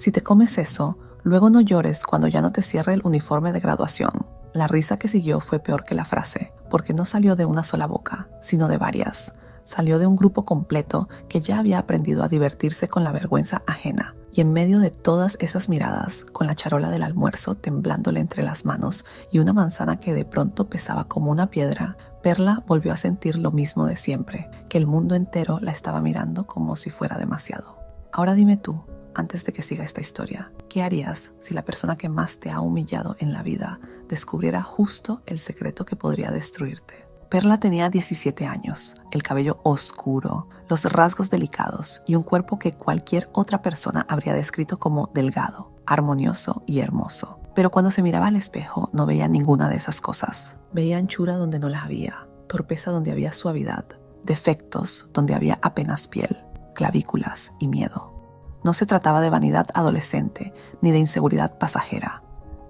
Si te comes eso, luego no llores cuando ya no te cierre el uniforme de graduación. La risa que siguió fue peor que la frase, porque no salió de una sola boca, sino de varias. Salió de un grupo completo que ya había aprendido a divertirse con la vergüenza ajena. Y en medio de todas esas miradas, con la charola del almuerzo temblándole entre las manos y una manzana que de pronto pesaba como una piedra, Perla volvió a sentir lo mismo de siempre, que el mundo entero la estaba mirando como si fuera demasiado. Ahora dime tú, antes de que siga esta historia, ¿qué harías si la persona que más te ha humillado en la vida descubriera justo el secreto que podría destruirte? Perla tenía 17 años, el cabello oscuro, los rasgos delicados y un cuerpo que cualquier otra persona habría descrito como delgado, armonioso y hermoso. Pero cuando se miraba al espejo no veía ninguna de esas cosas. Veía anchura donde no la había, torpeza donde había suavidad, defectos donde había apenas piel, clavículas y miedo. No se trataba de vanidad adolescente ni de inseguridad pasajera.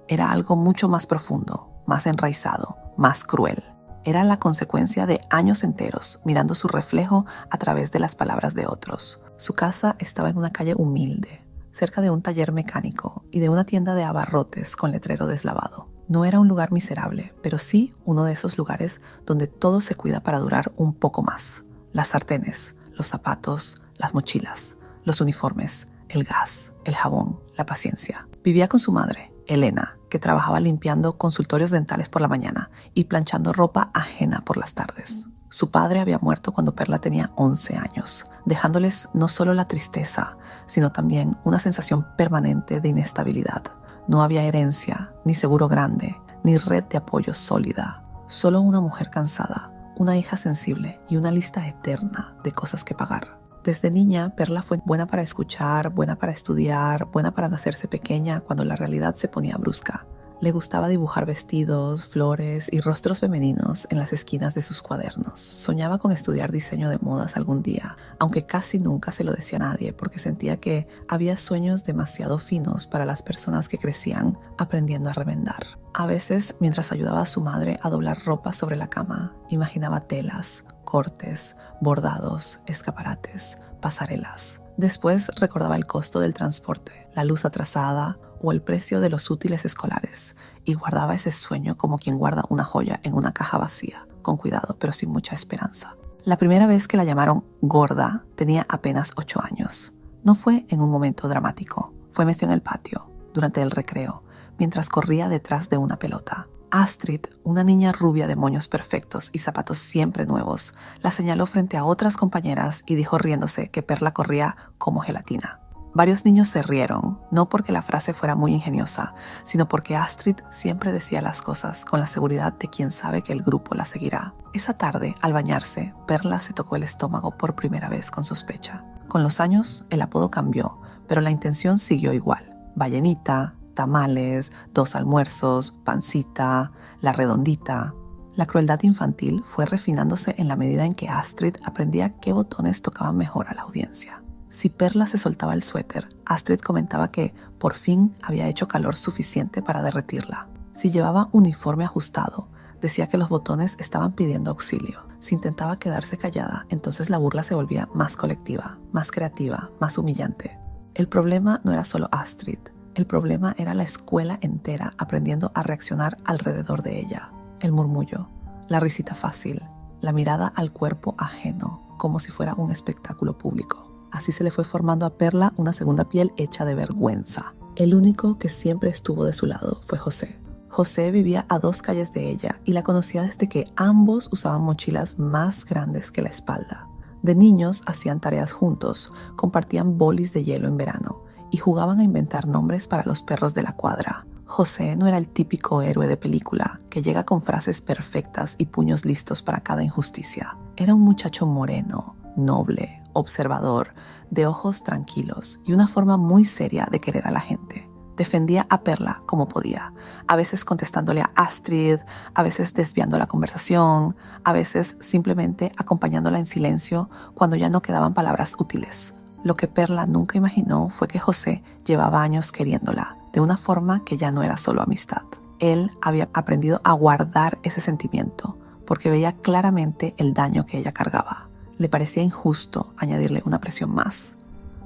Era algo mucho más profundo, más enraizado, más cruel. Era la consecuencia de años enteros mirando su reflejo a través de las palabras de otros. Su casa estaba en una calle humilde, cerca de un taller mecánico y de una tienda de abarrotes con letrero deslavado. No era un lugar miserable, pero sí uno de esos lugares donde todo se cuida para durar un poco más. Las sartenes, los zapatos, las mochilas, los uniformes, el gas, el jabón, la paciencia. Vivía con su madre, Elena, que trabajaba limpiando consultorios dentales por la mañana y planchando ropa ajena por las tardes. Su padre había muerto cuando Perla tenía 11 años, dejándoles no solo la tristeza, sino también una sensación permanente de inestabilidad. No había herencia, ni seguro grande, ni red de apoyo sólida. Solo una mujer cansada, una hija sensible y una lista eterna de cosas que pagar. Desde niña, Perla fue buena para escuchar, buena para estudiar, buena para hacerse pequeña cuando la realidad se ponía brusca. Le gustaba dibujar vestidos, flores y rostros femeninos en las esquinas de sus cuadernos. Soñaba con estudiar diseño de modas algún día, aunque casi nunca se lo decía a nadie porque sentía que había sueños demasiado finos para las personas que crecían aprendiendo a remendar. A veces, mientras ayudaba a su madre a doblar ropa sobre la cama, imaginaba telas, cortes, bordados, escaparates, pasarelas. Después recordaba el costo del transporte, la luz atrasada o el precio de los útiles escolares y guardaba ese sueño como quien guarda una joya en una caja vacía, con cuidado pero sin mucha esperanza. La primera vez que la llamaron gorda tenía apenas 8 años. No fue en un momento dramático, fue metido en el patio, durante el recreo, mientras corría detrás de una pelota. Astrid, una niña rubia de moños perfectos y zapatos siempre nuevos, la señaló frente a otras compañeras y dijo riéndose que Perla corría como gelatina. Varios niños se rieron, no porque la frase fuera muy ingeniosa, sino porque Astrid siempre decía las cosas con la seguridad de quien sabe que el grupo la seguirá. Esa tarde, al bañarse, Perla se tocó el estómago por primera vez con sospecha. Con los años, el apodo cambió, pero la intención siguió igual. Ballenita, tamales, 2 almuerzos, pancita, la redondita. La crueldad infantil fue refinándose en la medida en que Astrid aprendía qué botones tocaban mejor a la audiencia. Si Perla se soltaba el suéter, Astrid comentaba que por fin había hecho calor suficiente para derretirla. Si llevaba uniforme ajustado, decía que los botones estaban pidiendo auxilio. Si intentaba quedarse callada, entonces la burla se volvía más colectiva, más creativa, más humillante. El problema no era solo Astrid. El problema era la escuela entera aprendiendo a reaccionar alrededor de ella. El murmullo, la risita fácil, la mirada al cuerpo ajeno, como si fuera un espectáculo público. Así se le fue formando a Perla una segunda piel hecha de vergüenza. El único que siempre estuvo de su lado fue José. José vivía a 2 calles de ella y la conocía desde que ambos usaban mochilas más grandes que la espalda. De niños hacían tareas juntos, compartían bolis de hielo en verano y jugaban a inventar nombres para los perros de la cuadra. José no era el típico héroe de película que llega con frases perfectas y puños listos para cada injusticia. Era un muchacho moreno, noble, observador, de ojos tranquilos y una forma muy seria de querer a la gente. Defendía a Perla como podía, a veces contestándole a Astrid, a veces desviando la conversación, a veces simplemente acompañándola en silencio cuando ya no quedaban palabras útiles. Lo que Perla nunca imaginó fue que José llevaba años queriéndola, de una forma que ya no era solo amistad. Él había aprendido a guardar ese sentimiento, porque veía claramente el daño que ella cargaba. Le parecía injusto añadirle una presión más.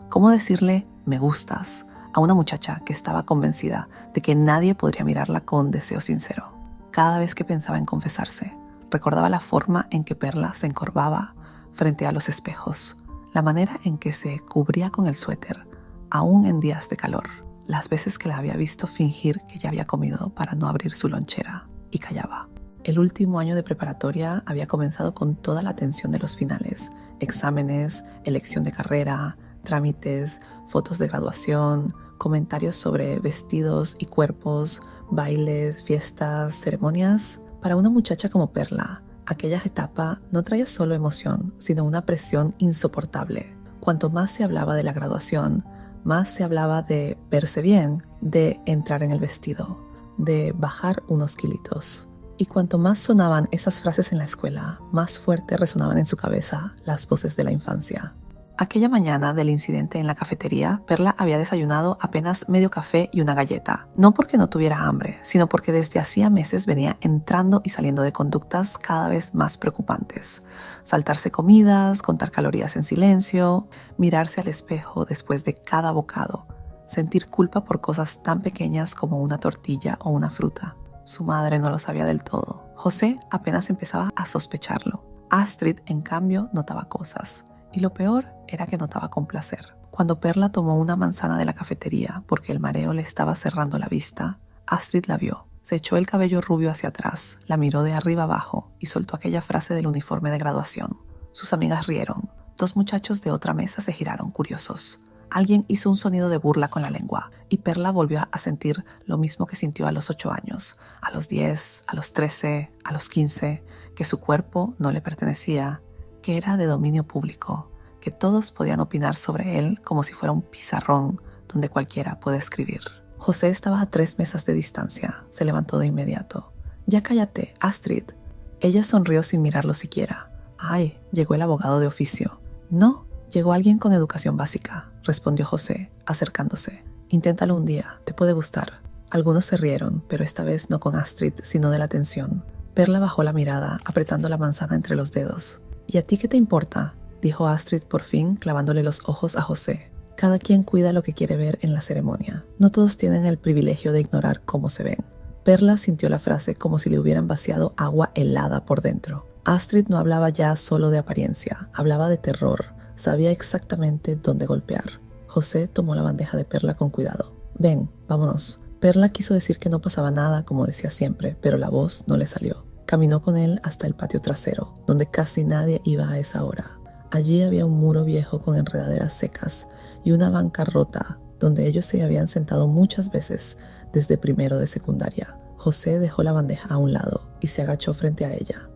¿Cómo decirle me gustas a una muchacha que estaba convencida de que nadie podría mirarla con deseo sincero. Cada vez que pensaba en confesarse, recordaba la forma en que Perla se encorvaba frente a los espejos, la manera en que se cubría con el suéter, aún en días de calor, las veces que la había visto fingir que ya había comido para no abrir su lonchera, y callaba. El último año de preparatoria había comenzado con toda la tensión de los finales: exámenes, elección de carrera, trámites, fotos de graduación, comentarios sobre vestidos y cuerpos, bailes, fiestas, ceremonias. Para una muchacha como Perla, aquella etapa no traía solo emoción, sino una presión insoportable. Cuanto más se hablaba de la graduación, más se hablaba de verse bien, de entrar en el vestido, de bajar unos kilitos. Y cuanto más sonaban esas frases en la escuela, más fuerte resonaban en su cabeza las voces de la infancia. Aquella mañana del incidente en la cafetería, Perla había desayunado apenas medio café y una galleta. No porque no tuviera hambre, sino porque desde hacía meses venía entrando y saliendo de conductas cada vez más preocupantes. Saltarse comidas, contar calorías en silencio, mirarse al espejo después de cada bocado, sentir culpa por cosas tan pequeñas como una tortilla o una fruta. Su madre no lo sabía del todo. José apenas empezaba a sospecharlo. Astrid, en cambio, notaba cosas. Y lo peor era que notaba con placer. Cuando Perla tomó una manzana de la cafetería porque el mareo le estaba cerrando la vista, Astrid la vio. Se echó el cabello rubio hacia atrás, la miró de arriba abajo y soltó aquella frase del uniforme de graduación. Sus amigas rieron. Dos muchachos de otra mesa se giraron curiosos. Alguien hizo un sonido de burla con la lengua y Perla volvió a sentir lo mismo que sintió a los 8 años, a los 10, a los 13, a los 15, que su cuerpo no le pertenecía, que era de dominio público, que todos podían opinar sobre él como si fuera un pizarrón donde cualquiera puede escribir. José estaba a 3 mesas de distancia. Se levantó de inmediato. «Ya cállate, Astrid». Ella sonrió sin mirarlo siquiera. «Ay, llegó el abogado de oficio». «No, llegó alguien con educación básica», respondió José, acercándose. «Inténtalo un día, te puede gustar». Algunos se rieron, pero esta vez no con Astrid, sino de la tensión. Perla bajó la mirada, apretando la manzana entre los dedos. «¿Y a ti qué te importa?», dijo Astrid por fin, clavándole los ojos a José. «Cada quien cuida lo que quiere ver en la ceremonia. No todos tienen el privilegio de ignorar cómo se ven». Perla sintió la frase como si le hubieran vaciado agua helada por dentro. Astrid no hablaba ya solo de apariencia, hablaba de terror. Sabía exactamente dónde golpear. José tomó la bandeja de Perla con cuidado. «Ven, vámonos». Perla quiso decir que no pasaba nada, como decía siempre, pero la voz no le salió. Caminó con él hasta el patio trasero, donde casi nadie iba a esa hora. Allí había un muro viejo con enredaderas secas y una banca rota, donde ellos se habían sentado muchas veces desde primero de secundaria. José dejó la bandeja a un lado y se agachó frente a ella.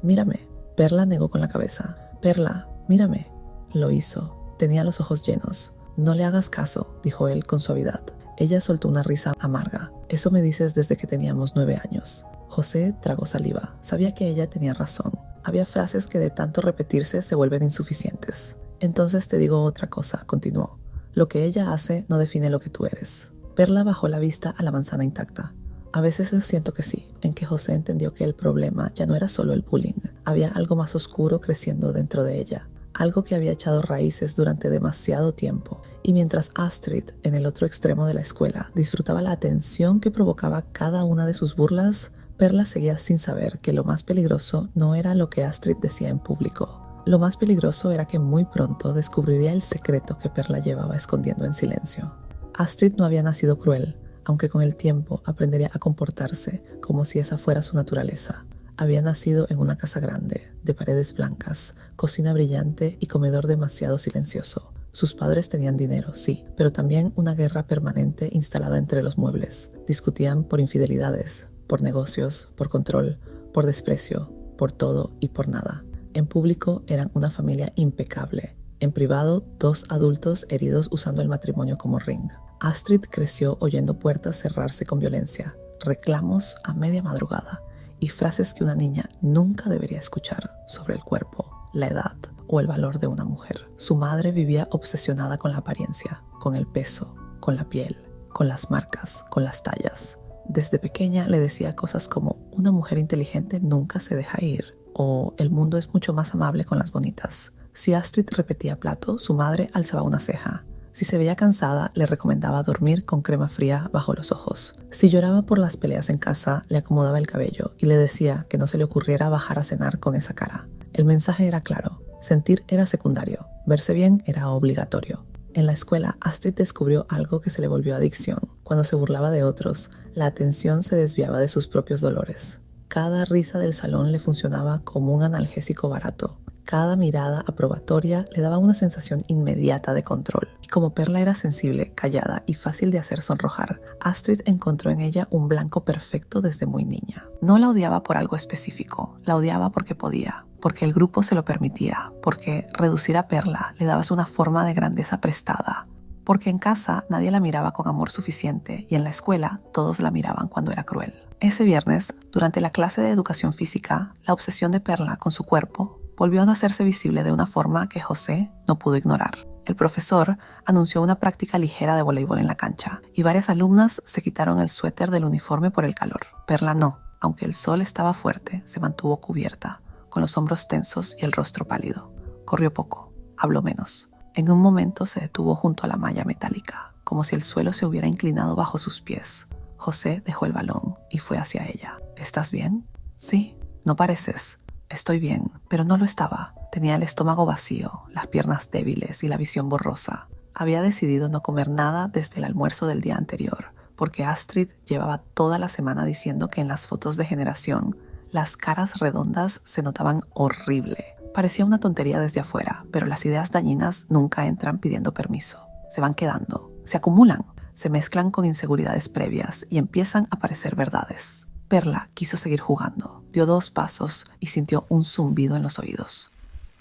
«Mírame». Perla negó con la cabeza. «Perla, mírame». Lo hizo. Tenía los ojos llenos. «No le hagas caso», dijo él con suavidad. Ella soltó una risa amarga. «Eso me dices desde que teníamos 9 años». José tragó saliva. Sabía que ella tenía razón. Había frases que de tanto repetirse se vuelven insuficientes. «Entonces te digo otra cosa», continuó. «Lo que ella hace no define lo que tú eres». Perla bajó la vista a la manzana intacta. A veces siento que sí, en que José entendió que el problema ya no era solo el bullying. Había algo más oscuro creciendo dentro de ella. Algo que había echado raíces durante demasiado tiempo. Y mientras Astrid, en el otro extremo de la escuela, disfrutaba la atención que provocaba cada una de sus burlas, Perla seguía sin saber que lo más peligroso no era lo que Astrid decía en público. Lo más peligroso era que muy pronto descubriría el secreto que Perla llevaba escondiendo en silencio. Astrid no había nacido cruel, aunque con el tiempo aprendería a comportarse como si esa fuera su naturaleza. Había nacido en una casa grande, de paredes blancas, cocina brillante y comedor demasiado silencioso. Sus padres tenían dinero, sí, pero también una guerra permanente instalada entre los muebles. Discutían por infidelidades, por negocios, por control, por desprecio, por todo y por nada. En público eran una familia impecable. En privado, 2 adultos heridos usando el matrimonio como ring. Astrid creció oyendo puertas cerrarse con violencia, reclamos a media madrugada y frases que una niña nunca debería escuchar sobre el cuerpo, la edad o el valor de una mujer. Su madre vivía obsesionada con la apariencia, con el peso, con la piel, con las marcas, con las tallas. Desde pequeña le decía cosas como «una mujer inteligente nunca se deja ir» o «el mundo es mucho más amable con las bonitas». Si Astrid repetía plato, su madre alzaba una ceja. Si se veía cansada, le recomendaba dormir con crema fría bajo los ojos. Si lloraba por las peleas en casa, le acomodaba el cabello y le decía que no se le ocurriera bajar a cenar con esa cara. El mensaje era claro. Sentir era secundario. Verse bien era obligatorio. En la escuela, Astrid descubrió algo que se le volvió adicción. Cuando se burlaba de otros, la atención se desviaba de sus propios dolores. Cada risa del salón le funcionaba como un analgésico barato. Cada mirada aprobatoria le daba una sensación inmediata de control. Y como Perla era sensible, callada y fácil de hacer sonrojar, Astrid encontró en ella un blanco perfecto desde muy niña. No la odiaba por algo específico, la odiaba porque podía, porque el grupo se lo permitía, porque reducir a Perla le daba una forma de grandeza prestada, porque en casa nadie la miraba con amor suficiente y en la escuela todos la miraban cuando era cruel. Ese viernes, durante la clase de educación física, la obsesión de Perla con su cuerpo volvió a hacerse visible de una forma que José no pudo ignorar. El profesor anunció una práctica ligera de voleibol en la cancha y varias alumnas se quitaron el suéter del uniforme por el calor. Perla no, aunque el sol estaba fuerte, se mantuvo cubierta, con los hombros tensos y el rostro pálido. Corrió poco, habló menos. En un momento se detuvo junto a la malla metálica, como si el suelo se hubiera inclinado bajo sus pies. José dejó el balón y fue hacia ella. ¿Estás bien? Sí, no pareces. Estoy bien, pero no lo estaba. Tenía el estómago vacío, las piernas débiles y la visión borrosa. Había decidido no comer nada desde el almuerzo del día anterior, porque Astrid llevaba toda la semana diciendo que en las fotos de generación las caras redondas se notaban horrible. Parecía una tontería desde afuera, pero las ideas dañinas nunca entran pidiendo permiso. Se van quedando, se acumulan, se mezclan con inseguridades previas y empiezan a parecer verdades. Perla quiso seguir jugando, dio 2 pasos y sintió un zumbido en los oídos.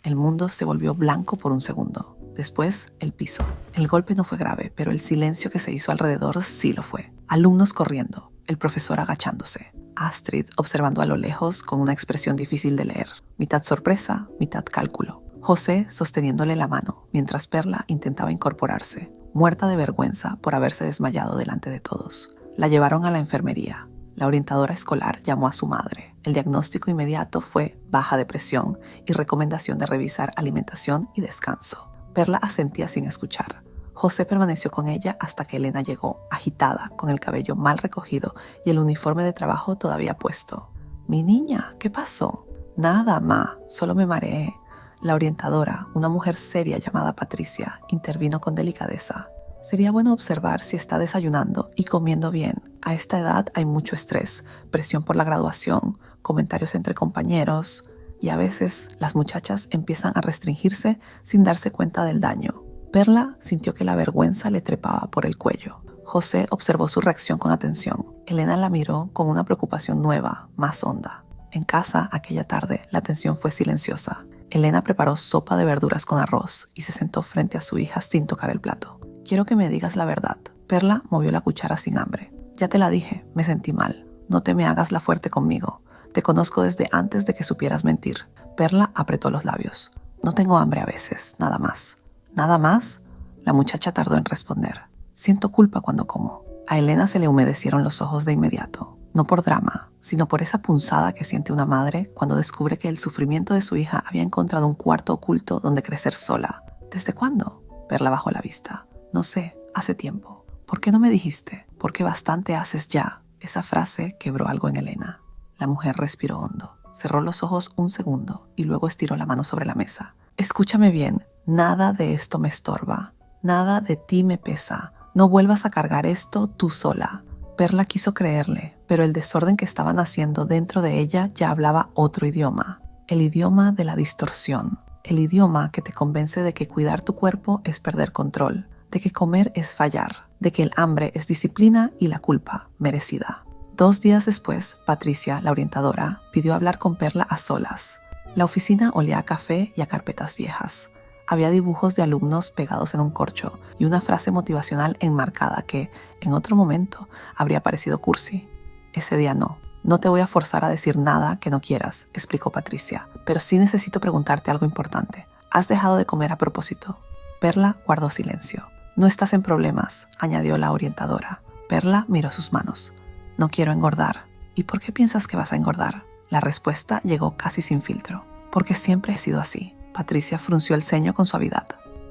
El mundo se volvió blanco por un segundo. Después, el piso. El golpe no fue grave, pero el silencio que se hizo alrededor sí lo fue. Alumnos corriendo, el profesor agachándose, Astrid observando a lo lejos con una expresión difícil de leer. Mitad sorpresa, mitad cálculo. José sosteniéndole la mano, mientras Perla intentaba incorporarse, muerta de vergüenza por haberse desmayado delante de todos. La llevaron a la enfermería. La orientadora escolar llamó a su madre. El diagnóstico inmediato fue baja de presión y recomendación de revisar alimentación y descanso. Perla asentía sin escuchar. José permaneció con ella hasta que Elena llegó, agitada, con el cabello mal recogido y el uniforme de trabajo todavía puesto. «Mi niña, ¿qué pasó?» «Nada, ma, solo me mareé». La orientadora, una mujer seria llamada Patricia, intervino con delicadeza. «Sería bueno observar si está desayunando y comiendo bien. A esta edad hay mucho estrés, presión por la graduación, comentarios entre compañeros y a veces las muchachas empiezan a restringirse sin darse cuenta del daño». Perla sintió que la vergüenza le trepaba por el cuello. José observó su reacción con atención. Elena la miró con una preocupación nueva, más honda. En casa, aquella tarde, la tensión fue silenciosa. Elena preparó sopa de verduras con arroz y se sentó frente a su hija sin tocar el plato. «Quiero que me digas la verdad». Perla movió la cuchara sin hambre. «Ya te la dije, me sentí mal. No te me hagas la fuerte conmigo. Te conozco desde antes de que supieras mentir». Perla apretó los labios. «No tengo hambre a veces, nada más». «¿Nada más?». La muchacha tardó en responder. «Siento culpa cuando como». A Elena se le humedecieron los ojos de inmediato. No por drama, sino por esa punzada que siente una madre cuando descubre que el sufrimiento de su hija había encontrado un cuarto oculto donde crecer sola. ¿Desde cuándo? Perla bajó la vista. «No sé, hace tiempo». «¿Por qué no me dijiste? Porque bastante haces ya». Esa frase quebró algo en Elena. La mujer respiró hondo, cerró los ojos un segundo y luego estiró la mano sobre la mesa. «Escúchame bien, nada de esto me estorba. Nada de ti me pesa. No vuelvas a cargar esto tú sola». Perla quiso creerle, pero el desorden que estaban haciendo dentro de ella ya hablaba otro idioma. El idioma de la distorsión. El idioma que te convence de que cuidar tu cuerpo es perder control, de que comer es fallar, de que el hambre es disciplina y la culpa merecida. 2 días después, Patricia, la orientadora, pidió hablar con Perla a solas. La oficina olía a café y a carpetas viejas. Había dibujos de alumnos pegados en un corcho y una frase motivacional enmarcada que, en otro momento, habría parecido cursi. Ese día no. «No te voy a forzar a decir nada que no quieras», explicó Patricia, «pero sí necesito preguntarte algo importante. ¿Has dejado de comer a propósito?» Perla guardó silencio. «No estás en problemas», añadió la orientadora. Perla miró sus manos. «No quiero engordar». «¿Y por qué piensas que vas a engordar?». La respuesta llegó casi sin filtro. «Porque siempre he sido así». Patricia frunció el ceño con suavidad.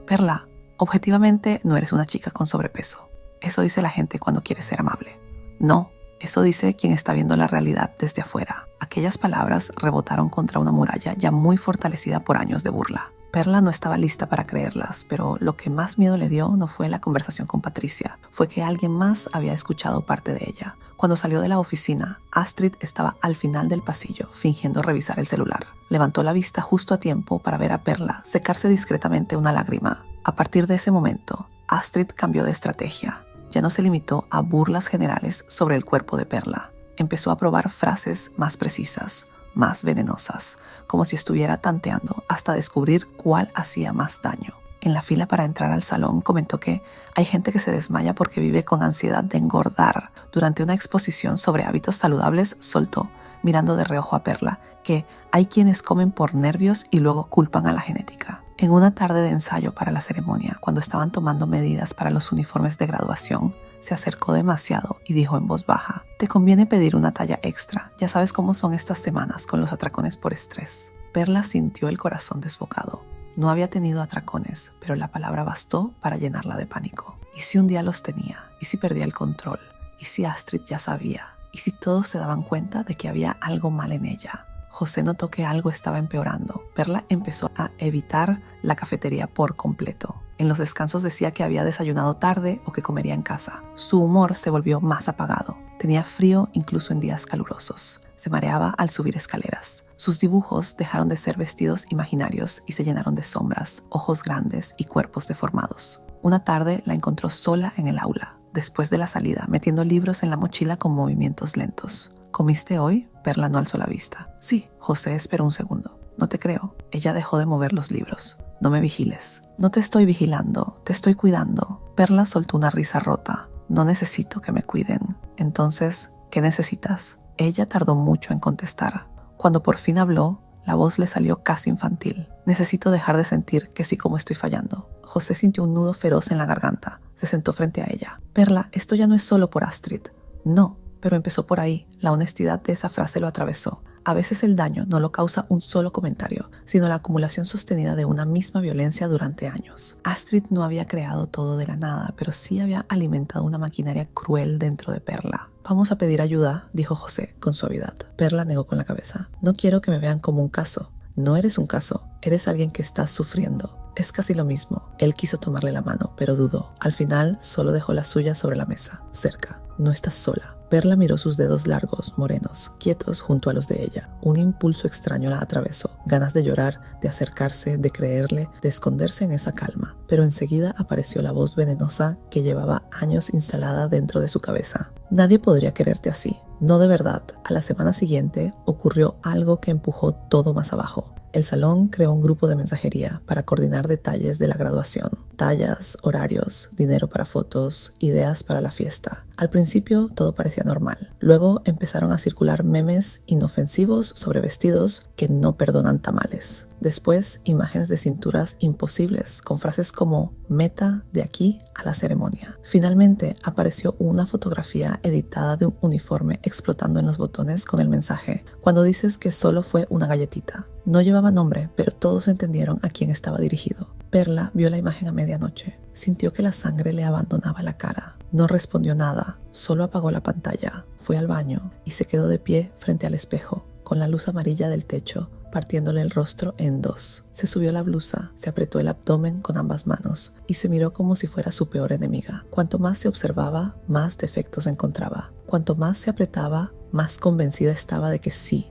«Perla, Objetivamente no eres una chica con sobrepeso. Eso dice la gente cuando quiere ser amable. No, eso dice quien está viendo la realidad desde afuera. Aquellas palabras rebotaron contra una muralla ya muy fortalecida por años de burla. Perla no estaba lista para creerlas, pero lo que más miedo le dio no fue la conversación con Patricia, fue que alguien más había escuchado parte de ella. Cuando salió de la oficina, Astrid estaba al final del pasillo, fingiendo revisar el celular. Levantó la vista justo a tiempo para ver a Perla secarse discretamente una lágrima. A partir de ese momento, Astrid cambió de estrategia. Ya no se limitó a burlas generales sobre el cuerpo de Perla. Empezó a probar frases más precisas, más venenosas, como si estuviera tanteando hasta descubrir cuál hacía más daño. En la fila para entrar al salón comentó que hay gente que se desmaya porque vive con ansiedad de engordar. Durante una exposición sobre hábitos saludables soltó, mirando de reojo a Perla, que hay quienes comen por nervios y luego culpan a la genética. En una tarde de ensayo para la ceremonia, cuando estaban tomando medidas para los uniformes de graduación, se acercó demasiado y dijo en voz baja: «Te conviene pedir una talla extra, ya sabes cómo son estas semanas con los atracones por estrés». Perla sintió el corazón desbocado. No había tenido atracones, pero la palabra bastó para llenarla de pánico. ¿Y si un día los tenía? ¿Y si perdía el control? ¿Y si Astrid ya sabía? ¿Y si todos se daban cuenta de que había algo mal en ella? José notó que algo estaba empeorando. Perla empezó a evitar la cafetería por completo. En los descansos decía que había desayunado tarde o que comería en casa. Su humor se volvió más apagado. Tenía frío incluso en días calurosos. Se mareaba al subir escaleras. Sus dibujos dejaron de ser vestidos imaginarios y se llenaron de sombras, ojos grandes y cuerpos deformados. Una tarde la encontró sola en el aula, después de la salida, metiendo libros en la mochila con movimientos lentos. ¿Comiste hoy? Perla no alzó la vista. Sí. José esperó un segundo. No te creo. Ella dejó de mover los libros. No me vigiles. No te estoy vigilando, te estoy cuidando. Perla soltó una risa rota. No necesito que me cuiden. Entonces, ¿qué necesitas? Ella tardó mucho en contestar. Cuando por fin habló, la voz le salió casi infantil. Necesito dejar de sentir que sí como estoy fallando. José sintió un nudo feroz en la garganta. Se sentó frente a ella. Perla, esto ya no es solo por Astrid. No. Pero empezó por ahí. La honestidad de esa frase lo atravesó. A veces el daño no lo causa un solo comentario, sino la acumulación sostenida de una misma violencia durante años. Astrid no había creado todo de la nada, pero sí había alimentado una maquinaria cruel dentro de Perla. Vamos a pedir ayuda, dijo José con suavidad. Perla negó con la cabeza. No quiero que me vean como un caso. No eres un caso, eres alguien que está sufriendo. Es casi lo mismo. Él quiso tomarle la mano, pero dudó. Al final solo dejó la suya sobre la mesa, cerca. No estás sola. Perla miró sus dedos largos, morenos, quietos junto a los de ella. Un impulso extraño la atravesó. Ganas de llorar, de acercarse, de creerle, de esconderse en esa calma. Pero enseguida apareció la voz venenosa que llevaba años instalada dentro de su cabeza. Nadie podría quererte así. No de verdad. A la semana siguiente ocurrió algo que empujó todo más abajo. El salón creó un grupo de mensajería para coordinar detalles de la graduación. Tallas, horarios, dinero para fotos, ideas para la fiesta. Al principio todo parecía normal. Luego empezaron a circular memes inofensivos sobre vestidos que no perdonan tamales. Después, imágenes de cinturas imposibles con frases como «meta de aquí a la ceremonia». Finalmente, apareció una fotografía editada de un uniforme explotando en los botones con el mensaje «Cuando dices que solo fue una galletita». No llevaba nombre, pero todos entendieron a quién estaba dirigido. Perla vio la imagen a medianoche. Sintió que la sangre le abandonaba la cara. No respondió nada, solo apagó la pantalla, fue al baño y se quedó de pie frente al espejo, con la luz amarilla del techo, partiéndole el rostro en dos. Se subió la blusa, se apretó el abdomen con ambas manos y se miró como si fuera su peor enemiga. Cuanto más se observaba, más defectos encontraba. Cuanto más se apretaba, más convencida estaba de que sí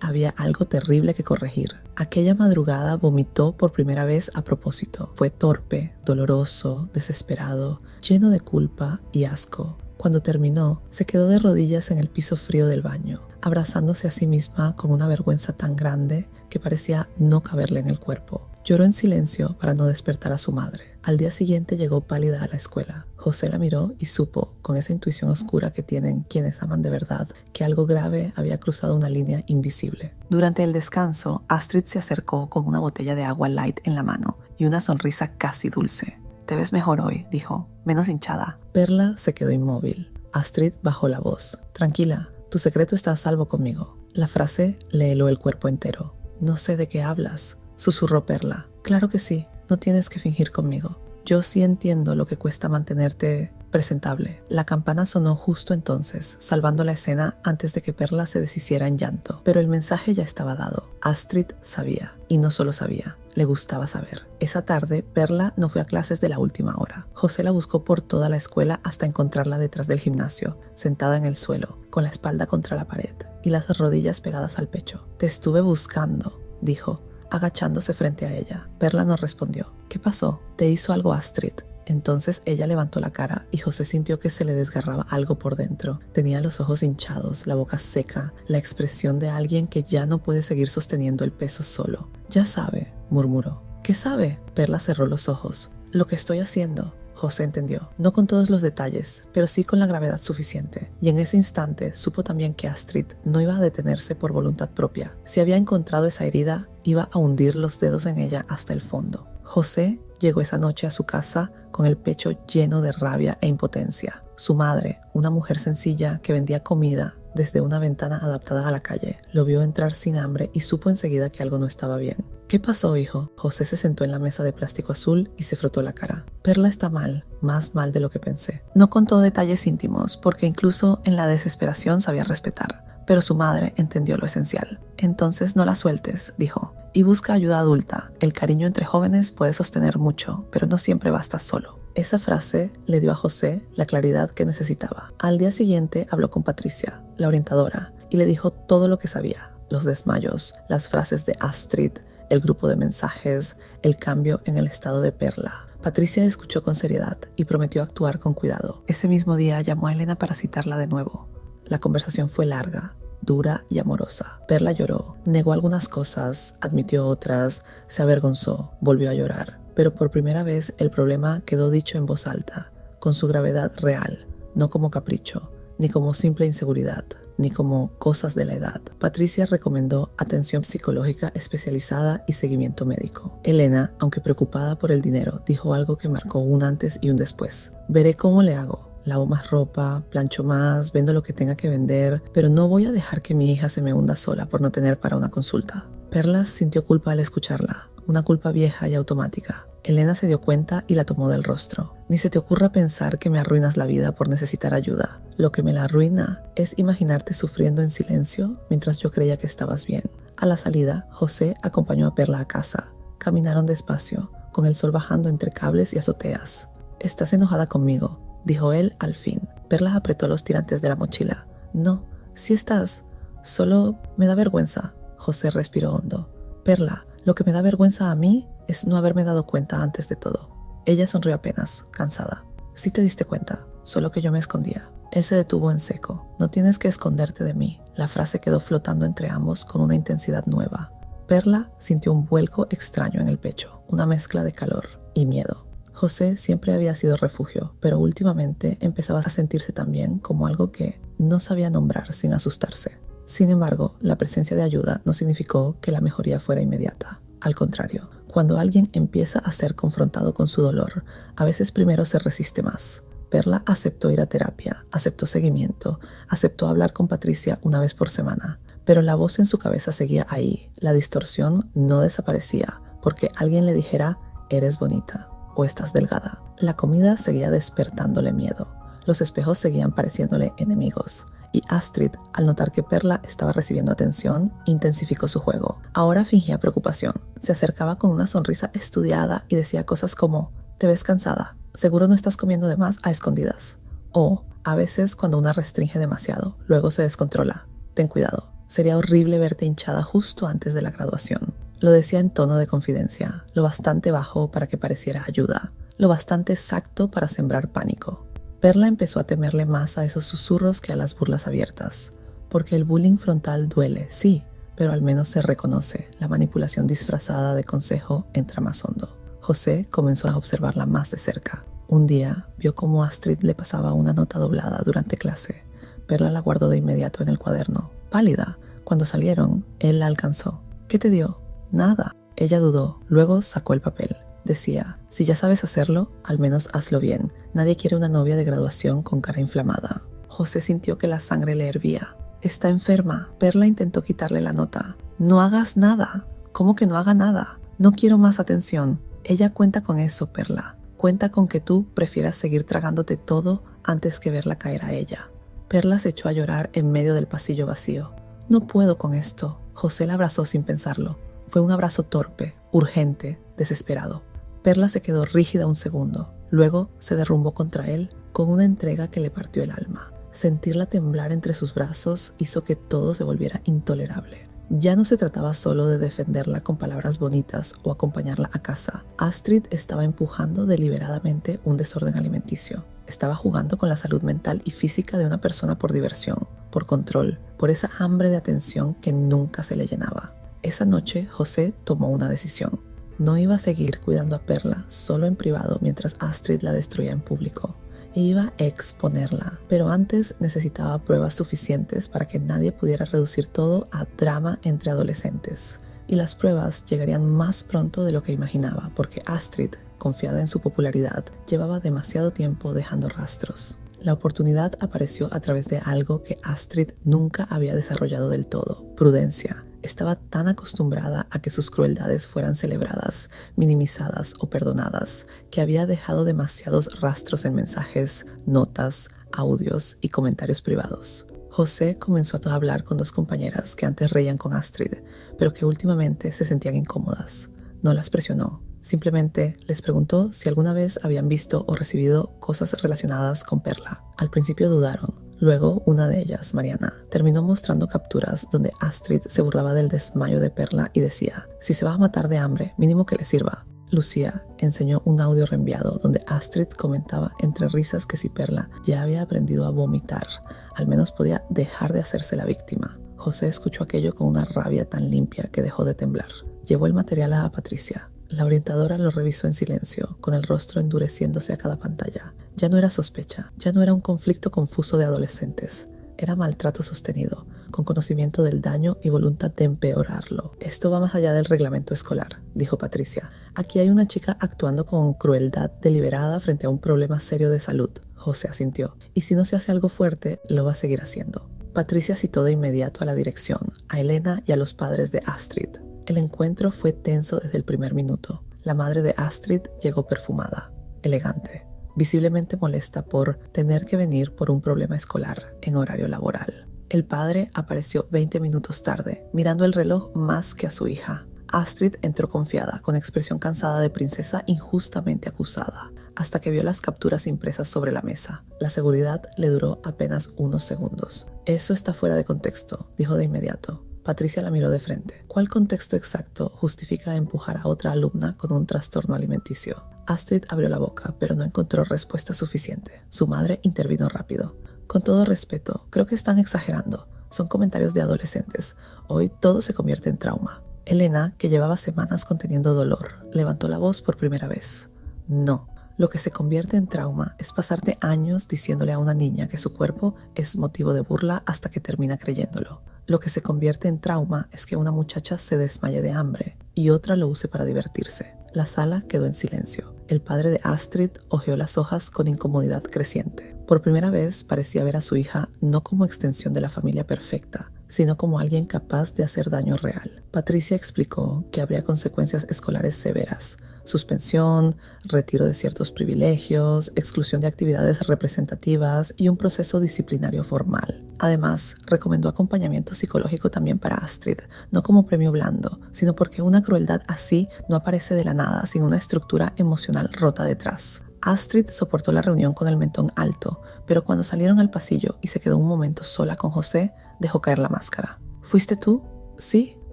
había algo terrible que corregir. Aquella madrugada vomitó por primera vez a propósito. Fue torpe, doloroso, desesperado, lleno de culpa y asco. Cuando terminó, se quedó de rodillas en el piso frío del baño, abrazándose a sí misma con una vergüenza tan grande que parecía no caberle en el cuerpo. Lloró en silencio para no despertar a su madre. Al día siguiente llegó pálida a la escuela. José la miró y supo, con esa intuición oscura que tienen quienes aman de verdad, que algo grave había cruzado una línea invisible. Durante el descanso, Astrid se acercó con una botella de agua light en la mano y una sonrisa casi dulce. «Te ves mejor hoy», dijo, «menos hinchada». Perla se quedó inmóvil. Astrid bajó la voz. «Tranquila, tu secreto está a salvo conmigo». La frase le heló el cuerpo entero. «No sé de qué hablas», susurró Perla. «Claro que sí, no tienes que fingir conmigo». Yo sí entiendo lo que cuesta mantenerte presentable. La campana sonó justo entonces, salvando la escena antes de que Perla se deshiciera en llanto. Pero el mensaje ya estaba dado. Astrid sabía, y no solo sabía, le gustaba saber. Esa tarde, Perla no fue a clases de la última hora. José la buscó por toda la escuela hasta encontrarla detrás del gimnasio, sentada en el suelo, con la espalda contra la pared y las rodillas pegadas al pecho. Te estuve buscando, dijo, agachándose frente a ella. Perla no respondió. ¿Qué pasó? ¿Te hizo algo Astrid? Entonces ella levantó la cara y José sintió que se le desgarraba algo por dentro. Tenía los ojos hinchados, la boca seca, la expresión de alguien que ya no puede seguir sosteniendo el peso solo. Ya sabe, murmuró. ¿Qué sabe? Perla cerró los ojos. Lo que estoy haciendo. José entendió, no con todos los detalles, pero sí con la gravedad suficiente. Y en ese instante supo también que Astrid no iba a detenerse por voluntad propia. Si había encontrado esa herida, iba a hundir los dedos en ella hasta el fondo. José llegó esa noche a su casa con el pecho lleno de rabia e impotencia. Su madre, una mujer sencilla que vendía comida desde una ventana adaptada a la calle, lo vio entrar sin hambre y supo enseguida que algo no estaba bien. ¿Qué pasó, hijo? José se sentó en la mesa de plástico azul y se frotó la cara. Perla está mal, más mal de lo que pensé. No contó detalles íntimos, porque incluso en la desesperación sabía respetar, pero su madre entendió lo esencial. Entonces no la sueltes, dijo, y busca ayuda adulta. El cariño entre jóvenes puede sostener mucho, pero no siempre basta solo. Esa frase le dio a José la claridad que necesitaba. Al día siguiente habló con Patricia, la orientadora, y le dijo todo lo que sabía. Los desmayos, las frases de Astrid, el grupo de mensajes, el cambio en el estado de Perla. Patricia escuchó con seriedad y prometió actuar con cuidado. Ese mismo día llamó a Elena para citarla de nuevo. La conversación fue larga, dura y amorosa. Perla lloró, negó algunas cosas, admitió otras, se avergonzó, volvió a llorar. Pero por primera vez el problema quedó dicho en voz alta, con su gravedad real, no como capricho, ni como simple inseguridad, ni como cosas de la edad. Patricia recomendó atención psicológica especializada y seguimiento médico. Elena, aunque preocupada por el dinero, dijo algo que marcó un antes y un después. Veré cómo le hago. Lavo más ropa, plancho más, vendo lo que tenga que vender, pero no voy a dejar que mi hija se me hunda sola por no tener para una consulta. Perla sintió culpa al escucharla, una culpa vieja y automática. Elena se dio cuenta y la tomó del rostro. Ni se te ocurra pensar que me arruinas la vida por necesitar ayuda. Lo que me la arruina es imaginarte sufriendo en silencio mientras yo creía que estabas bien. A la salida, José acompañó a Perla a casa. Caminaron despacio, con el sol bajando entre cables y azoteas. ¿Estás enojada conmigo?, dijo él al fin. Perla apretó los tirantes de la mochila. No, sí estás. Solo me da vergüenza. José respiró hondo. Perla, lo que me da vergüenza a mí es no haberme dado cuenta antes de todo. Ella sonrió apenas, cansada. Sí te diste cuenta, solo que yo me escondía. Él se detuvo en seco. No tienes que esconderte de mí. La frase quedó flotando entre ambos con una intensidad nueva. Perla sintió un vuelco extraño en el pecho, una mezcla de calor y miedo. José siempre había sido refugio, pero últimamente empezaba a sentirse también como algo que no sabía nombrar sin asustarse. Sin embargo, la presencia de ayuda no significó que la mejoría fuera inmediata. Al contrario, cuando alguien empieza a ser confrontado con su dolor, a veces primero se resiste más. Perla aceptó ir a terapia, aceptó seguimiento, aceptó hablar con Patricia una vez por semana, pero la voz en su cabeza seguía ahí. La distorsión no desaparecía porque alguien le dijera, eres bonita o estás delgada. La comida seguía despertándole miedo. Los espejos seguían pareciéndole enemigos. Y Astrid, al notar que Perla estaba recibiendo atención, intensificó su juego. Ahora fingía preocupación. Se acercaba con una sonrisa estudiada y decía cosas como, te ves cansada, seguro no estás comiendo de más a escondidas. O, a veces cuando una restringe demasiado, luego se descontrola. Ten cuidado, sería horrible verte hinchada justo antes de la graduación. Lo decía en tono de confidencia, lo bastante bajo para que pareciera ayuda, lo bastante exacto para sembrar pánico. Perla empezó a temerle más a esos susurros que a las burlas abiertas, porque el bullying frontal duele, sí, pero al menos se reconoce. La manipulación disfrazada de consejo entra más hondo. José comenzó a observarla más de cerca. Un día vio cómo Astrid le pasaba una nota doblada durante clase. Perla la guardó de inmediato en el cuaderno. Pálida, cuando salieron, él la alcanzó. ¿Qué te dio? Nada. Ella dudó, luego sacó el papel. Decía, si ya sabes hacerlo, al menos hazlo bien. Nadie quiere una novia de graduación con cara inflamada. José sintió que la sangre le hervía. Está enferma. Perla intentó quitarle la nota. No hagas nada. ¿Cómo que no haga nada? No quiero más atención. Ella cuenta con eso, Perla. Cuenta con que tú prefieras seguir tragándote todo antes que verla caer a ella. Perla se echó a llorar en medio del pasillo vacío. No puedo con esto. José la abrazó sin pensarlo. Fue un abrazo torpe, urgente, desesperado. Perla se quedó rígida un segundo. Luego se derrumbó contra él con una entrega que le partió el alma. Sentirla temblar entre sus brazos hizo que todo se volviera intolerable. Ya no se trataba solo de defenderla con palabras bonitas o acompañarla a casa. Astrid estaba empujando deliberadamente un desorden alimenticio. Estaba jugando con la salud mental y física de una persona por diversión, por control, por esa hambre de atención que nunca se le llenaba. Esa noche, José tomó una decisión. No iba a seguir cuidando a Perla solo en privado mientras Astrid la destruía en público. Iba a exponerla, pero antes necesitaba pruebas suficientes para que nadie pudiera reducir todo a drama entre adolescentes. Y las pruebas llegarían más pronto de lo que imaginaba, porque Astrid, confiada en su popularidad, llevaba demasiado tiempo dejando rastros. La oportunidad apareció a través de algo que Astrid nunca había desarrollado del todo: prudencia. Estaba tan acostumbrada a que sus crueldades fueran celebradas, minimizadas o perdonadas, que había dejado demasiados rastros en mensajes, notas, audios y comentarios privados. José comenzó a hablar con dos compañeras que antes reían con Astrid, pero que últimamente se sentían incómodas. No las presionó. Simplemente les preguntó si alguna vez habían visto o recibido cosas relacionadas con Perla. Al principio dudaron. Luego, una de ellas, Mariana, terminó mostrando capturas donde Astrid se burlaba del desmayo de Perla y decía: si se va a matar de hambre, mínimo que le sirva. Lucía enseñó un audio reenviado donde Astrid comentaba entre risas que si Perla ya había aprendido a vomitar, al menos podía dejar de hacerse la víctima. José escuchó aquello con una rabia tan limpia que dejó de temblar. Llevó el material a Patricia. La orientadora lo revisó en silencio, con el rostro endureciéndose a cada pantalla. Ya no era sospecha, ya no era un conflicto confuso de adolescentes. Era maltrato sostenido, con conocimiento del daño y voluntad de empeorarlo. Esto va más allá del reglamento escolar, dijo Patricia. Aquí hay una chica actuando con crueldad deliberada frente a un problema serio de salud. José asintió. Y si no se hace algo fuerte, lo va a seguir haciendo. Patricia citó de inmediato a la dirección, a Elena y a los padres de Astrid. El encuentro fue tenso desde el primer minuto. La madre de Astrid llegó perfumada, elegante, visiblemente molesta por tener que venir por un problema escolar en horario laboral. El padre apareció 20 minutos tarde, mirando el reloj más que a su hija. Astrid entró confiada, con expresión cansada de princesa injustamente acusada, hasta que vio las capturas impresas sobre la mesa. La seguridad le duró apenas unos segundos. Eso está fuera de contexto, dijo de inmediato. Patricia la miró de frente. ¿Cuál contexto exacto justifica empujar a otra alumna con un trastorno alimenticio? Astrid abrió la boca, pero no encontró respuesta suficiente. Su madre intervino rápido. Con todo respeto, creo que están exagerando. Son comentarios de adolescentes. Hoy todo se convierte en trauma. Elena, que llevaba semanas conteniendo dolor, levantó la voz por primera vez. No. Lo que se convierte en trauma es pasarte años diciéndole a una niña que su cuerpo es motivo de burla hasta que termina creyéndolo. Lo que se convierte en trauma es que una muchacha se desmaye de hambre y otra lo use para divertirse. La sala quedó en silencio. El padre de Astrid hojeó las hojas con incomodidad creciente. Por primera vez parecía ver a su hija no como extensión de la familia perfecta, sino como alguien capaz de hacer daño real. Patricia explicó que habría consecuencias escolares severas: suspensión, retiro de ciertos privilegios, exclusión de actividades representativas y un proceso disciplinario formal. Además, recomendó acompañamiento psicológico también para Astrid, no como premio blando, sino porque una crueldad así no aparece de la nada sin una estructura emocional rota detrás. Astrid soportó la reunión con el mentón alto, pero cuando salieron al pasillo y se quedó un momento sola con José, dejó caer la máscara. ¿Fuiste tú? Sí,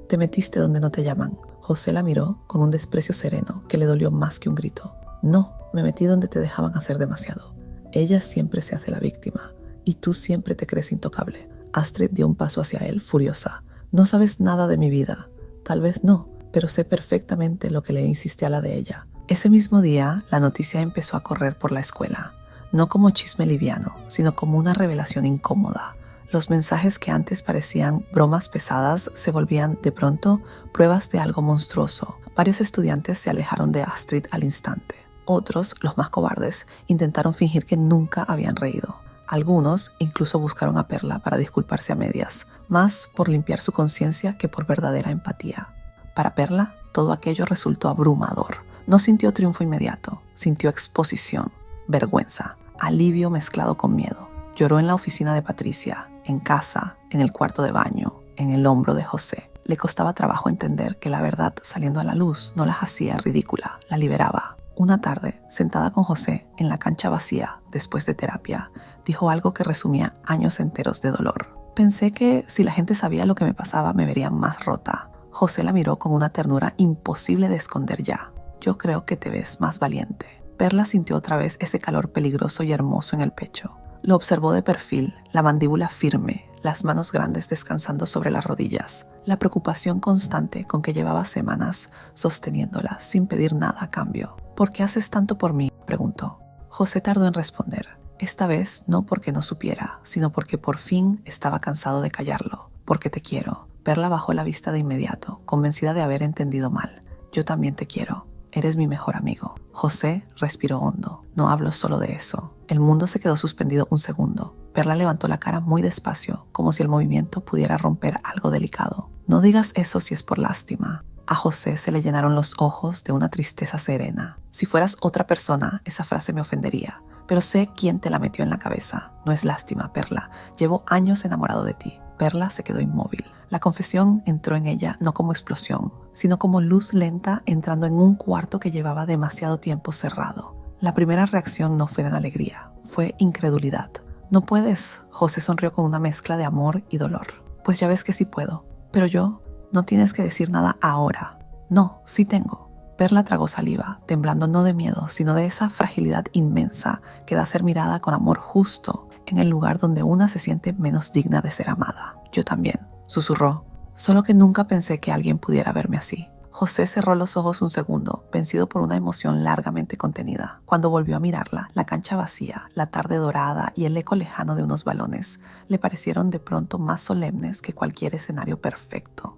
te metiste donde no te llaman. José la miró con un desprecio sereno que le dolió más que un grito. No, me metí donde te dejaban hacer demasiado. Ella siempre se hace la víctima y tú siempre te crees intocable. Astrid dio un paso hacia él, furiosa. No sabes nada de mi vida. Tal vez no, pero sé perfectamente lo que le insistí a la de ella. Ese mismo día, la noticia empezó a correr por la escuela, no como chisme liviano, sino como una revelación incómoda. Los mensajes que antes parecían bromas pesadas se volvían, de pronto, pruebas de algo monstruoso. Varios estudiantes se alejaron de Astrid al instante. Otros, los más cobardes, intentaron fingir que nunca habían reído. Algunos incluso buscaron a Perla para disculparse a medias, más por limpiar su conciencia que por verdadera empatía. Para Perla, todo aquello resultó abrumador. No sintió triunfo inmediato, Sintió exposición, vergüenza, alivio mezclado con miedo. Lloró en la oficina de Patricia, en casa, en el cuarto de baño, en el hombro de José. Le costaba trabajo entender que la verdad saliendo a la luz no la hacía ridícula, la liberaba. Una tarde, sentada con José en la cancha vacía después de terapia, dijo algo que resumía años enteros de dolor. Pensé que si la gente sabía lo que me pasaba me verían más rota. José la miró con una ternura imposible de esconder ya. Yo creo que te ves más valiente. Perla sintió otra vez ese calor peligroso y hermoso en el pecho. Lo observó de perfil, la mandíbula firme, las manos grandes descansando sobre las rodillas, la preocupación constante con que llevaba semanas sosteniéndola sin pedir nada a cambio. ¿Por qué haces tanto por mí?, preguntó. José tardó en responder. Esta vez no porque no supiera, sino porque por fin estaba cansado de callarlo. Porque te quiero. Perla bajó la vista de inmediato, convencida de haber entendido mal. Yo también te quiero. Eres mi mejor amigo. José respiró hondo. No hablo solo de eso. El mundo se quedó suspendido un segundo. Perla levantó la cara muy despacio, como si el movimiento pudiera romper algo delicado. No digas eso si es por lástima. A José se le llenaron los ojos de una tristeza serena. Si fueras otra persona, esa frase me ofendería. Pero sé quién te la metió en la cabeza. No es lástima, Perla. Llevo años enamorado de ti. Perla se quedó inmóvil. La confesión entró en ella no como explosión, sino como luz lenta entrando en un cuarto que llevaba demasiado tiempo cerrado. La primera reacción no fue de alegría, fue incredulidad. No puedes, José sonrió con una mezcla de amor y dolor. Pues ya ves que sí puedo. Pero yo, no tienes que decir nada ahora. No, sí tengo. Perla tragó saliva, temblando no de miedo, sino de esa fragilidad inmensa que da ser mirada con amor justo en el lugar donde una se siente menos digna de ser amada. Yo también, susurró, solo que nunca pensé que alguien pudiera verme así. José cerró los ojos un segundo, vencido por una emoción largamente contenida. Cuando volvió a mirarla, la cancha vacía, la tarde dorada y el eco lejano de unos balones le parecieron de pronto más solemnes que cualquier escenario perfecto.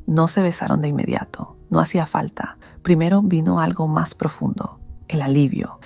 No se besaron de inmediato, no hacía falta. Primero vino algo más profundo, el alivio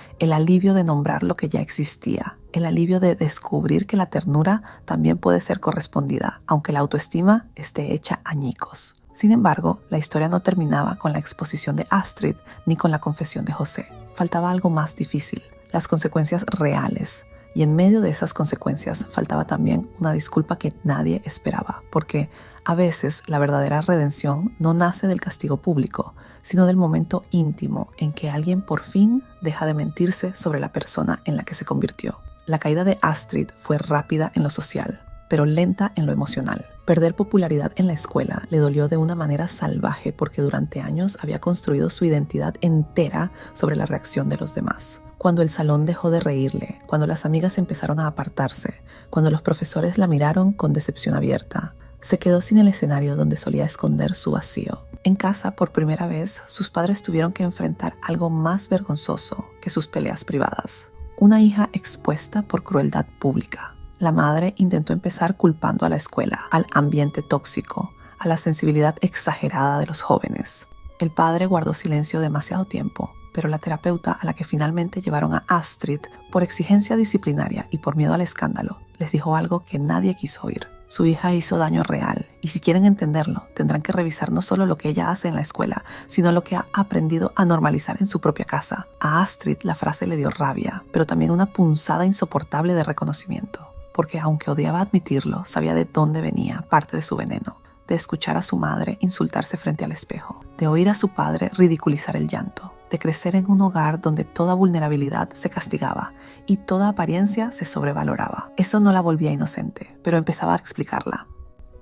de nombrar lo que ya existía, el alivio de descubrir que la ternura también puede ser correspondida, aunque la autoestima esté hecha añicos. Sin embargo, la historia no terminaba con la exposición de Astrid ni con la confesión de José. Faltaba algo más difícil, las consecuencias reales. Y en medio de esas consecuencias faltaba también una disculpa que nadie esperaba, porque a veces la verdadera redención no nace del castigo público, sino del momento íntimo en que alguien por fin deja de mentirse sobre la persona en la que se convirtió. La caída de Astrid fue rápida en lo social, pero lenta en lo emocional. Perder popularidad en la escuela le dolió de una manera salvaje porque durante años había construido su identidad entera sobre la reacción de los demás. Cuando el salón dejó de reírle, cuando las amigas empezaron a apartarse, cuando los profesores la miraron con decepción abierta, se quedó sin el escenario donde solía esconder su vacío. En casa, por primera vez, sus padres tuvieron que enfrentar algo más vergonzoso que sus peleas privadas. Una hija expuesta por crueldad pública. La madre intentó empezar culpando a la escuela, al ambiente tóxico, a la sensibilidad exagerada de los jóvenes. El padre guardó silencio demasiado tiempo, pero la terapeuta a la que finalmente llevaron a Astrid por exigencia disciplinaria y por miedo al escándalo, les dijo algo que nadie quiso oír. Su hija hizo daño real y si quieren entenderlo, tendrán que revisar no solo lo que ella hace en la escuela, sino lo que ha aprendido a normalizar en su propia casa. A Astrid la frase le dio rabia, pero también una punzada insoportable de reconocimiento, porque aunque odiaba admitirlo, sabía de dónde venía parte de su veneno. De escuchar a su madre insultarse frente al espejo, de oír a su padre ridiculizar el llanto, de crecer en un hogar donde toda vulnerabilidad se castigaba y toda apariencia se sobrevaloraba. Eso no la volvía inocente, pero empezaba a explicarla.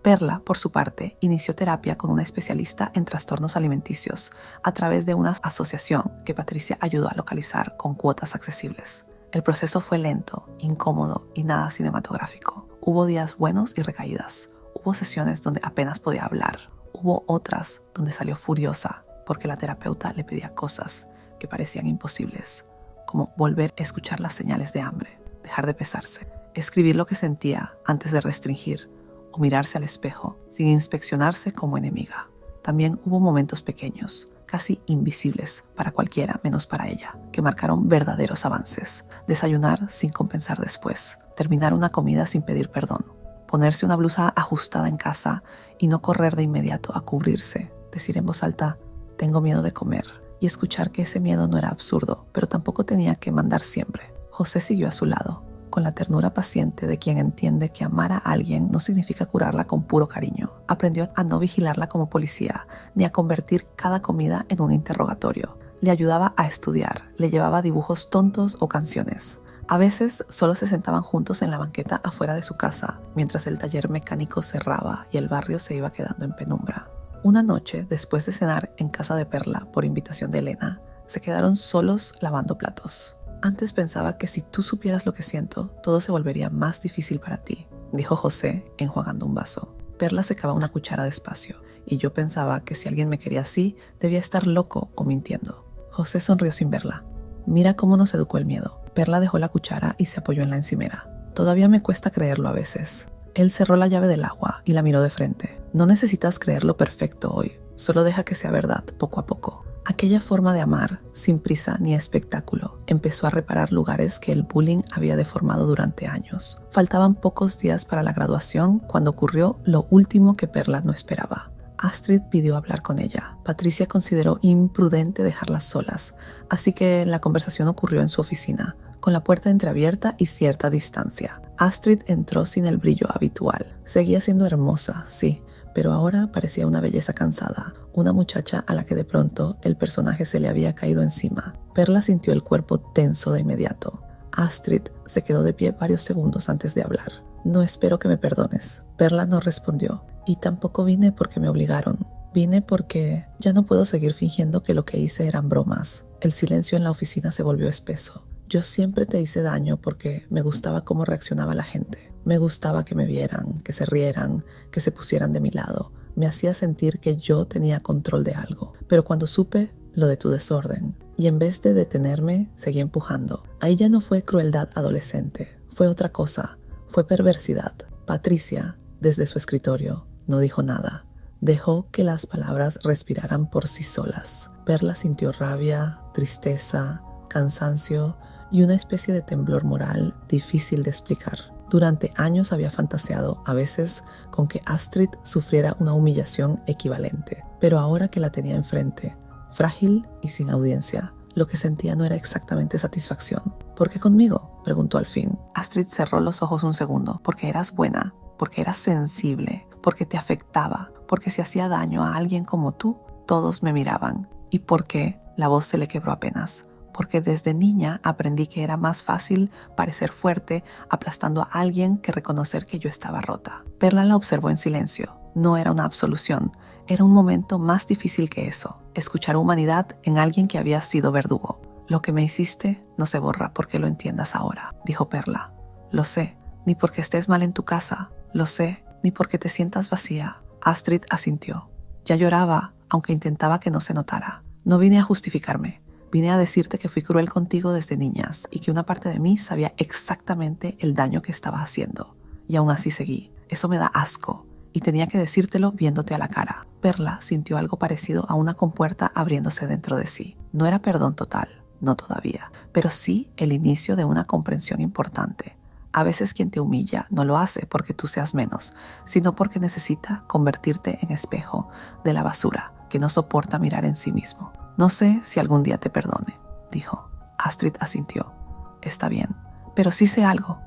Perla, por su parte, inició terapia con una especialista en trastornos alimenticios a través de una asociación que Patricia ayudó a localizar con cuotas accesibles. El proceso fue lento, incómodo y nada cinematográfico. Hubo días buenos y recaídas. Hubo sesiones donde apenas podía hablar. Hubo otras donde salió furiosa porque la terapeuta le pedía cosas que parecían imposibles, como volver a escuchar las señales de hambre, dejar de pesarse, escribir lo que sentía antes de restringir o mirarse al espejo sin inspeccionarse como enemiga. También hubo momentos pequeños, casi invisibles para cualquiera menos para ella, que marcaron verdaderos avances. Desayunar sin compensar después, terminar una comida sin pedir perdón, ponerse una blusa ajustada en casa y no correr de inmediato a cubrirse, decir en voz alta: tengo miedo de comer, y escuchar que ese miedo no era absurdo, pero tampoco tenía que mandar siempre. José siguió a su lado, con la ternura paciente de quien entiende que amar a alguien no significa curarla con puro cariño. Aprendió a no vigilarla como policía, ni a convertir cada comida en un interrogatorio. Le ayudaba a estudiar, le llevaba dibujos tontos o canciones. A veces solo se sentaban juntos en la banqueta afuera de su casa, mientras el taller mecánico cerraba y el barrio se iba quedando en penumbra. Una noche, después de cenar en casa de Perla por invitación de Elena, se quedaron solos lavando platos. Antes pensaba que si tú supieras lo que siento, todo se volvería más difícil para ti, dijo José enjuagando un vaso. Perla secaba una cuchara despacio, y yo pensaba que si alguien me quería así, debía estar loco o mintiendo. José sonrió sin verla. Mira cómo nos educó el miedo. Perla dejó la cuchara y se apoyó en la encimera. Todavía me cuesta creerlo a veces. Él cerró la llave del agua y la miró de frente. No necesitas creerlo perfecto hoy, solo deja que sea verdad poco a poco. Aquella forma de amar, sin prisa ni espectáculo, empezó a reparar lugares que el bullying había deformado durante años. Faltaban pocos días para la graduación cuando ocurrió lo último que Perla no esperaba. Astrid pidió hablar con ella. Patricia consideró imprudente dejarlas solas, así que la conversación ocurrió en su oficina, con la puerta entreabierta y cierta distancia. Astrid entró sin el brillo habitual. Seguía siendo hermosa, sí, pero ahora parecía una belleza cansada, una muchacha a la que de pronto el personaje se le había caído encima. Perla sintió el cuerpo tenso de inmediato. Astrid se quedó de pie varios segundos antes de hablar. No espero que me perdones. Perla no respondió. Y tampoco vine porque me obligaron. Vine porque ya no puedo seguir fingiendo que lo que hice eran bromas. El silencio en la oficina se volvió espeso. Yo siempre te hice daño porque me gustaba cómo reaccionaba la gente. Me gustaba que me vieran, que se rieran, que se pusieran de mi lado. Me hacía sentir que yo tenía control de algo. Pero cuando supe lo de tu desorden, y en vez de detenerme, seguí empujando. Ahí ya no fue crueldad adolescente. Fue otra cosa. Fue perversidad. Patricia, desde su escritorio, no dijo nada. Dejó que las palabras respiraran por sí solas. Perla sintió rabia, tristeza, cansancio y una especie de temblor moral difícil de explicar. Durante años había fantaseado, a veces, con que Astrid sufriera una humillación equivalente. Pero ahora que la tenía enfrente, frágil y sin audiencia, lo que sentía no era exactamente satisfacción. ¿Por qué conmigo?, preguntó al fin. Astrid cerró los ojos un segundo. Porque eras buena, porque eras sensible, porque te afectaba, porque si hacía daño a alguien como tú, todos me miraban. Y porque la voz se le quebró apenas. Porque desde niña aprendí que era más fácil parecer fuerte aplastando a alguien que reconocer que yo estaba rota. Perla la observó en silencio. No era una absolución, era un momento más difícil que eso. Escuchar humanidad en alguien que había sido verdugo. Lo que me hiciste no se borra porque lo entiendas ahora, dijo Perla. Lo sé, ni porque estés mal en tu casa. Lo sé, ni porque te sientas vacía. Astrid asintió. Ya lloraba, aunque intentaba que no se notara. No vine a justificarme. Vine a decirte que fui cruel contigo desde niñas y que una parte de mí sabía exactamente el daño que estaba haciendo. Y aún así seguí. Eso me da asco. Y tenía que decírtelo viéndote a la cara. Perla sintió algo parecido a una compuerta abriéndose dentro de sí. No era perdón total, no todavía, pero sí el inicio de una comprensión importante. A veces quien te humilla no lo hace porque tú seas menos, sino porque necesita convertirte en espejo de la basura que no soporta mirar en sí mismo. No sé si algún día te perdone, dijo. Astrid asintió. Está bien, pero sí sé algo.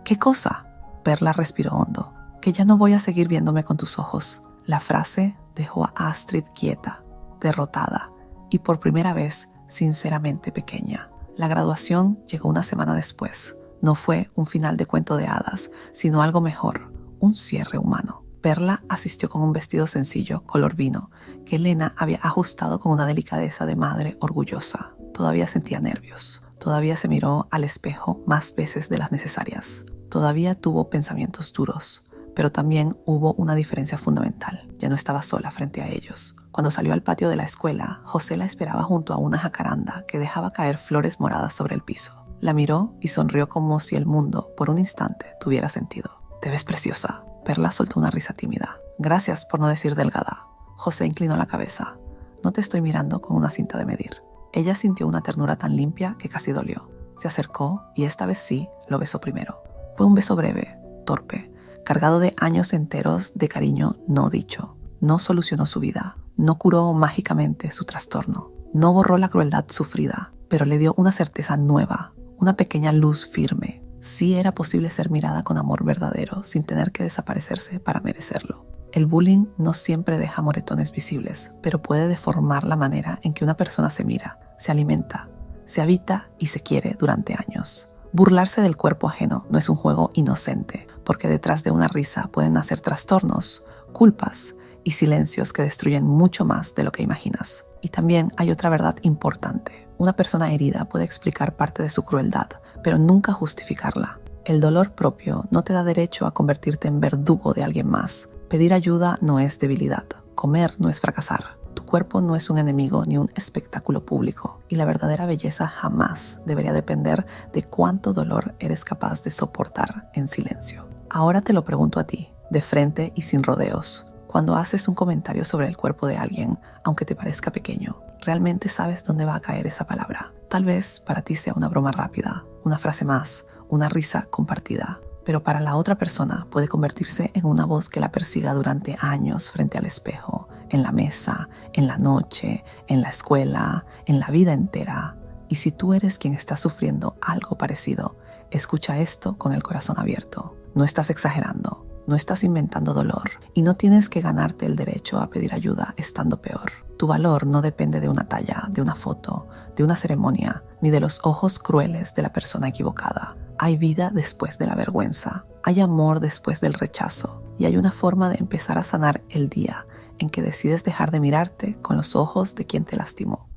¿Qué cosa? Perla respiró hondo. Que ya no voy a seguir viéndome con tus ojos. La frase dejó a Astrid quieta, derrotada y por primera vez sinceramente pequeña. La graduación llegó una semana después. No fue un final de cuento de hadas, sino algo mejor, un cierre humano. Perla asistió con un vestido sencillo, color vino, que Elena había ajustado con una delicadeza de madre orgullosa. Todavía sentía nervios. Todavía se miró al espejo más veces de las necesarias. Todavía tuvo pensamientos duros. Pero también hubo una diferencia fundamental. Ya no estaba sola frente a ellos. Cuando salió al patio de la escuela, José la esperaba junto a una jacaranda que dejaba caer flores moradas sobre el piso. La miró y sonrió como si el mundo, por un instante, tuviera sentido. «Te ves preciosa». Perla soltó una risa tímida. «Gracias por no decir delgada». José inclinó la cabeza. «No te estoy mirando con una cinta de medir». Ella sintió una ternura tan limpia que casi dolió. Se acercó y esta vez sí lo besó primero. Fue un beso breve, torpe, cargado de años enteros de cariño no dicho. No solucionó su vida, no curó mágicamente su trastorno, No borró la crueldad sufrida, pero le dio una certeza nueva, una pequeña luz firme. Sí era posible ser mirada con amor verdadero sin tener que desaparecerse para merecerlo. El bullying no siempre deja moretones visibles, pero puede deformar la manera en que una persona se mira, se alimenta, se habita y se quiere durante años. Burlarse del cuerpo ajeno no es un juego inocente, porque detrás de una risa pueden nacer trastornos, culpas y silencios que destruyen mucho más de lo que imaginas. Y también hay otra verdad importante. Una persona herida puede explicar parte de su crueldad, pero nunca justificarla. El dolor propio no te da derecho a convertirte en verdugo de alguien más. Pedir ayuda no es debilidad. Comer no es fracasar. Tu cuerpo no es un enemigo ni un espectáculo público. Y la verdadera belleza jamás debería depender de cuánto dolor eres capaz de soportar en silencio. Ahora te lo pregunto a ti, de frente y sin rodeos. Cuando haces un comentario sobre el cuerpo de alguien, aunque te parezca pequeño, ¿realmente sabes dónde va a caer esa palabra? Tal vez para ti sea una broma rápida, una frase más, una risa compartida, pero para la otra persona puede convertirse en una voz que la persiga durante años frente al espejo, en la mesa, en la noche, en la escuela, en la vida entera. Y si tú eres quien está sufriendo algo parecido, escucha esto con el corazón abierto. No estás exagerando. No estás inventando dolor y no tienes que ganarte el derecho a pedir ayuda estando peor. Tu valor no depende de una talla, de una foto, de una ceremonia, ni de los ojos crueles de la persona equivocada. Hay vida después de la vergüenza, hay amor después del rechazo y hay una forma de empezar a sanar el día en que decides dejar de mirarte con los ojos de quien te lastimó.